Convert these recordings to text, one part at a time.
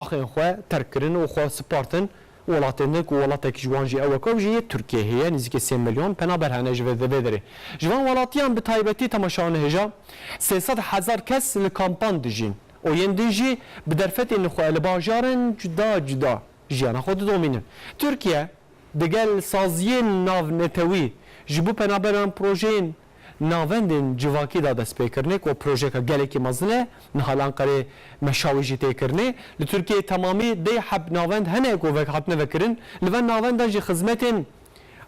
خو ترکرین و خو سپارتن ولاتنده کو ولاتک جوانجی او کوجی ترکیه هي نزدیک 3 میلیون پنابر هنج و دبدری جوان ولاتیان به تایبتی تماشان هجا 300,000 کس لکامپان دجین و یندجی به درفت این خو الباجارن جدا جیانا خود دومینن ترکیه دگل سازی ناو نتوی جبو پنابران پروژین ناوندن جواکی دا دست پیکرنه که پروژه که گله که مزنه نهالان کاری مشاویجی تیکرنه لترکیه تمامی دی حب ناوند هنه که وک حب نوکرن لون ناوند جی خدمتین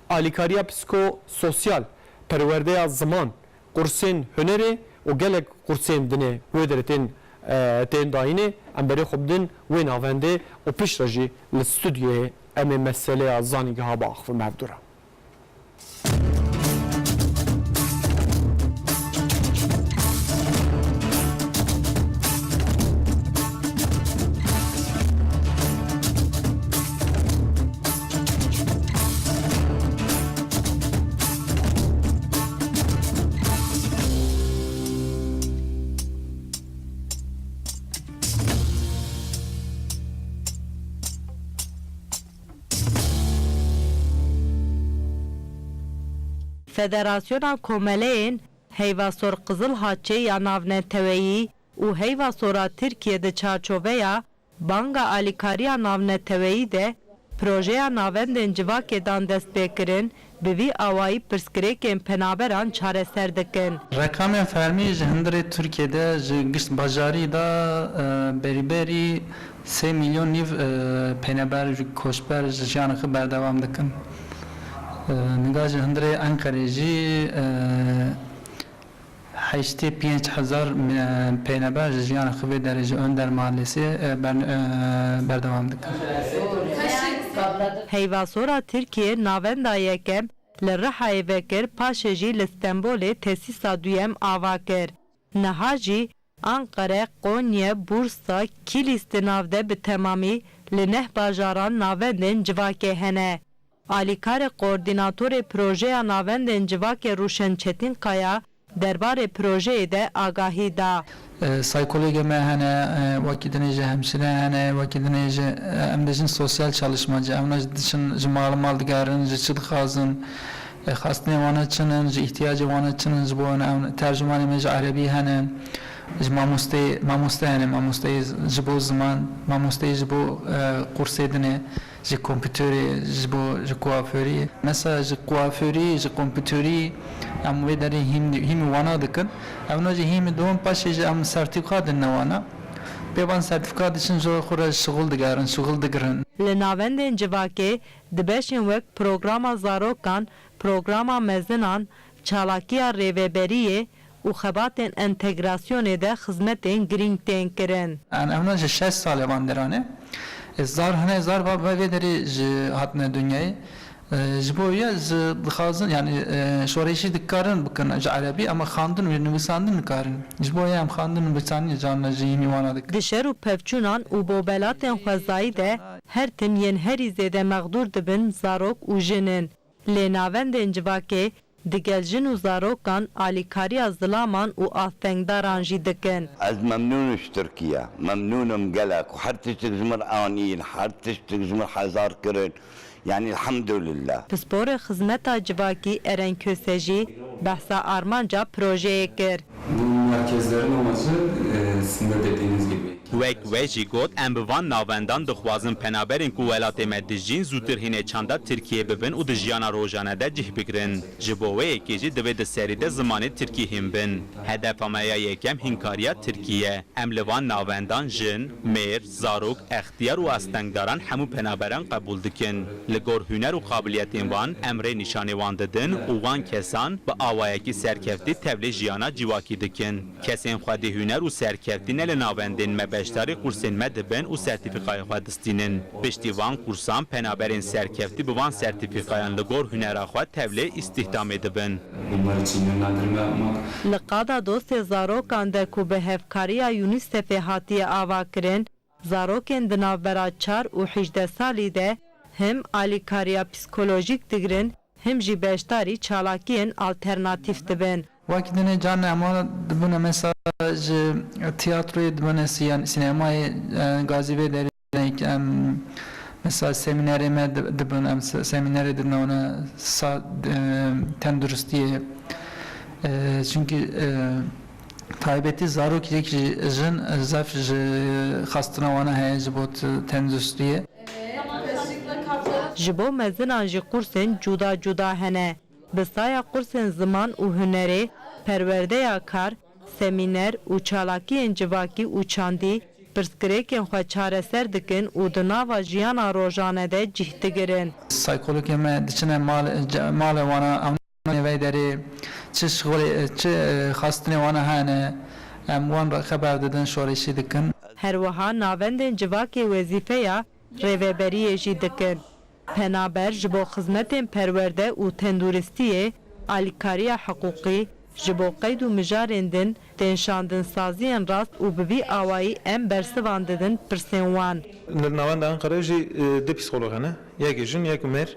آلیکاریا پسکو سوسیال پرورده زمان قرسین هنره و گله قرسین دنه ودرتین تین داینه ام بری خوب دن و ناونده و پیش رجی لستودیوه ام مسئله زانیگه ها با اخفر مبدوره Federasyona Komeleyin Heyvasor Kızıl Haçı ya navneteveyi u Heyvasora Türkiye'de çarçoveya Banga Alikariya navneteveyi de projeya navendin civakedan destpêkirin bi vî awayî pirsgirêkên penaberan çareser dikin. Rakamên fermî ji hindirê Tirkiyeyê ji gişt bajarî da berîberî 3 milyon nîv penaber ji koçber ji jiyana xwe berdewam dikin. Nigah ji hindirê Enqerê jî 85,000 penaber ji jiyana xwe vê derê ji Önder Mahallesê berdewam dikin. Heyvasora Türkiye navenda yekem li Rihayê vekir paşê jî li Stenbolê tesîsa duyem ava kir. Niha jî Ankara, Konya, Bursa, Kilis'te navde bi temamî li neh bajaran navendên civakê hene. Alîkarê koordînatorê projeya navendên civakê Rûşen Çetinkaya derbarê projeyê de agahî da. Psikologa me hene, vakit dinêje hemşire hene, vakit dinêje em de jin sosyal çalışmacı, em dişin ji mal digerin, ji çi dixwazin, xastinê wan çinin, ji ihtiyacê wan çinin, ji bo em tercümanê me ji Erebî hene, ji mamoste hene, mamosteyê ji bo ziman, mamosteyê ji bo kursê dinê, ji kompüterê, ji kuaförî. Mesela ji kuaförî, ji kompüterî em vê derê hîmî wana dikin. Em jî hîmî dom paşê jî em sertîfika din wana. Pêvan sertîfika diçin ji xwe şixul digerin, şixul digirin. Li navendên civakê di beşên wek programa zarokan, programa mezinan, çalakiya rêveberiyê û xebatên entegrasyonê de xizmetên girîng tên kirin. Em ji 6 salê van derane. Zar hene zar vê derê ji hatine dünyayê. Ji bo ya dixwazin yani şoreşî dikarin bikin ji Erebî ama xandin û nivîsandin dikarin. Ji bo ya em xandin û nivîsanî canna ji hîmî wana dikin. Di şer û pevçûnan û bobelatên xwezayî de her tim yên herî zêde mexdûr dibin zarok û jinin. Lê navendên civakê digel jin û zarokan alîkariya zilaman û astengdaran jî dikin. Ez memnûn ji Tirkiye, memnûnim gelek. Her tiştek ji min anîn, her tiştek ji min hezar kirin. Yani elhamdülillah. Pisporê xizmeta civakî Erenköse jî behsa armanca projeyê kir. Bu merkezlerin amacı sizin de dediğiniz gibi. Wek ve jî got em bi van navendan dixwazin penaberên ku welatê me dijîn zûtir hînê çanda Tirkiye bibin û di jiyana rojane de cih bikirin. Ji bo wê yekê jî divê di serî de zimanê Tirkî hîn bin. Hedefa me ya yekem hînkariya Tirkiye. Em li van navendan jin, mêr, zarok, extiyar û astengdaran hemû penaberan qebûl dikin. Li gor huner û qabiliyetên wan em rê nîşanê wan didin û wan kesan bi awayekî serkeftî tevlê jiyana civakî dikin. Kesên xwedî huner û serkeftî ne li navendên me beşdarî kursên me dibin û sertîfîkayê xwe distînin. Piştî van kursan penaberên serkeftî bi van sertîfîkayan li gor hunera xwe tevlê îstihdamê dibin. Bunlar için yönlendirme yapmak. Li qada dostê zarokan de ku bi hevkariya UNICEFê hatiye ava kirin, zarokên di navbera 4 û 18 salî de hem alîkariya psikolojîk digirin, hem jî beşdarî çalakiyên alternatîf dibin. Vakit dinê canna em dibine mesela ji tiyatroyê dibine sinemayê gazî vê derê mesela seminerime dibin em seminere dibin ona tenduristiye çünkü taybeti zarok yek jin zaf xastına wana heye ji bot tenduristiye Ji bo mezinan jî kursên cuda cuda hene. Bi saya kursên ziman û hunerê, perwerdeya kar, semîner û çalakiyên civakî û çandî, pirsgirêkên xwe çareser dikin û di nava jiyana rojane de cih digirin. psikolog me diçine mal wana ve deri çi şgolê çi xastine wana hene em wan ra xeber didin şoreşî dikin. Her wiha navendên civakê wezîfeya rêveberiyê jî dikin. Penaber ji bo xizmetên perwerde û tenduristiyê, alîkariya hiqûqî, ji bo qeyd û mijarên din, tên şandinsaziyên rast û bi vî awayî em bersivan didin pirsên wan. Navenda Ankara jî di psikolog hene, yekê jin yek mêr.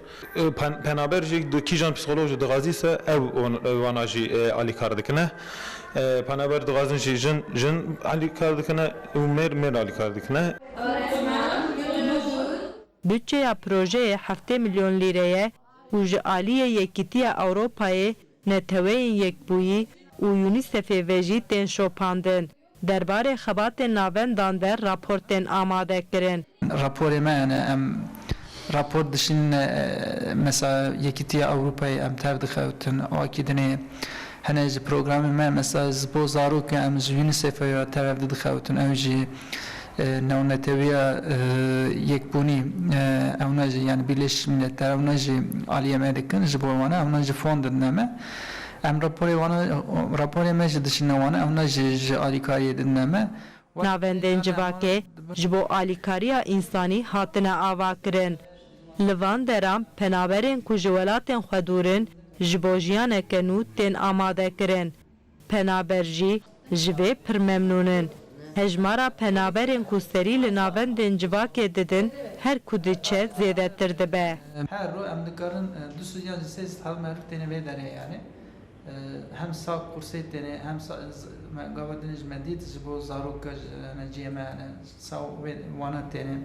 Penaber jî di kîjan psikolog jî dixwazî se ew wana jî alîkar dikine. Penaber dixwazin jî jin alîkar dikine û mêr alîkar dikine. Bütçeya projeyê 7 milyon lîreye û ji aliyê Yekîtiya Ewropayê neteweyên yekbûyî û UNICEFê ve jî tên şopandin. Derbarê xebatên navendan de raportên amade kirin. Raporê me hene em rapor dişin mesela Yekîtiya Avrupayê em tev dixewtin wakî dinê hene ji programê me mesela ji bo zarokê em ji UNICEFê ya tev dixewtin ew jî newneteviya yekbûnî ew jî yani Birleşmiş Milletler ew jî aliyê me dikin ji bo wan ew jî fon didin me em raporê me ji dişîne wan ew jî alîkariyê didin me. Navendên civakê ji bo alîkariya însanî hatine ava kirin. Li van deran penaberên ku ji welatên xwe dûrin ji bo jiyaneke nû tên amade kirin. Penaber jî ji vê pir memnûnin. Hejmara penaberên ku serî li navendên civakê didin her ku diçe zêdetir dibe. Her ro em dikarin du suyan ji sê hal merv têne vê derê yani hem sağ kursê têne hem gavadin ji me dît ji bo zarok neciyê me sağ wê wana têne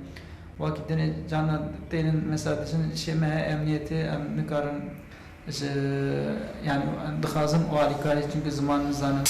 wakî dinê cana tênin mesela dişin şê me emniyetê em nikarin ji yani dixwazim o alîkarî çünkü ziman nizanin.